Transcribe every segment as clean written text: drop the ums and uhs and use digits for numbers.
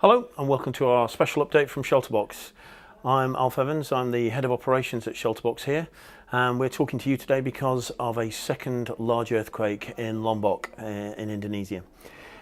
Hello and welcome to our special update from ShelterBox. I'm Alf Evans, I'm the Head of Operations at ShelterBox here, and we're talking to you today because of a second large earthquake in Lombok in Indonesia.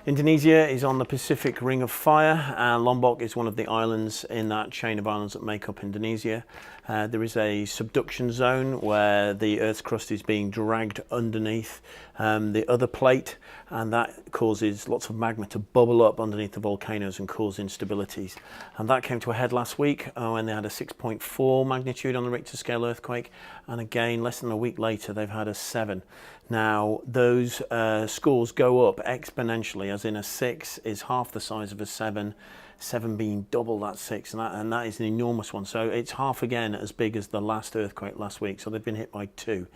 Indonesia is on the Pacific Ring of Fire, and Lombok is one of the islands in that chain of islands that make up Indonesia. There is a subduction zone where the Earth's crust is being dragged underneath the other plate, and that causes lots of magma to bubble up underneath the volcanoes and cause instabilities. And that came to a head last week when they had a 6.4 magnitude on the Richter scale earthquake, and again less than a week later they've had a 7. Now those scores go up exponentially, as in a 6 is half the size of a 7, 7 being double that 6, and that is an enormous one. So it's half again as big as the last earthquake last week, so they've been hit by 2.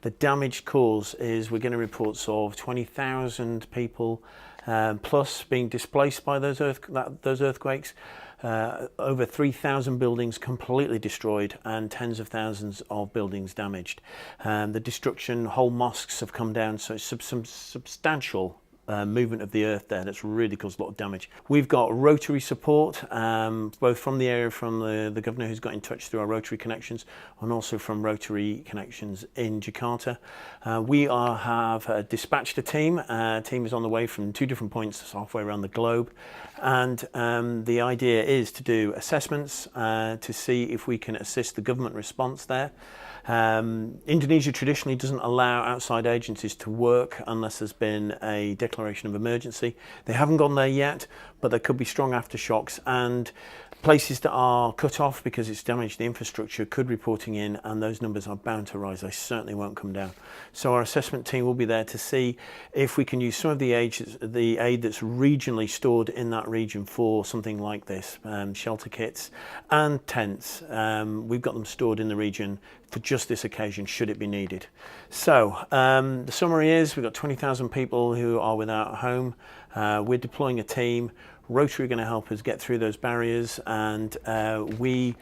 The damage caused is, we're getting reports of 20,000 people plus being displaced by those earthquakes. Over 3,000 buildings completely destroyed and tens of thousands of buildings damaged. The destruction, whole mosques have come down, so it's some substantial movement of the earth there that's really caused a lot of damage. We've got Rotary support, both from the area, from the governor who's got in touch through our Rotary connections, and also from Rotary connections in Jakarta. We have dispatched a team. A team is on the way from 2 different points halfway around the globe, and the idea is to do assessments to see if we can assist the government response there. Indonesia traditionally doesn't allow outside agencies to work unless there's been a declaration of emergency. They haven't gone there yet, but there could be strong aftershocks, and places that are cut off because it's damaged the infrastructure could be reporting in, and those numbers are bound to rise. They certainly won't come down. So our assessment team will be there to see if we can use some of the aid that's regionally stored in that region for something like this, shelter kits and tents. We've got them stored in the region for just this occasion, should it be needed. So the summary is, we've got 20,000 people who are without a home. We're deploying a team. Rotary are going to help us get through those barriers, and we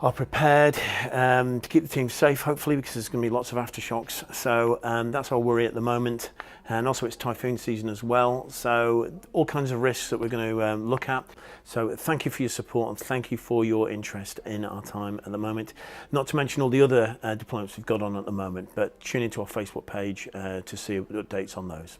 are prepared to keep the team safe, hopefully, because there's going to be lots of aftershocks. So that's our worry at the moment. And also it's typhoon season as well, so all kinds of risks that we're going to look at. So thank you for your support, and thank you for your interest in our time at the moment. Not to mention all the other deployments we've got on at the moment, but tune into our Facebook page to see updates on those.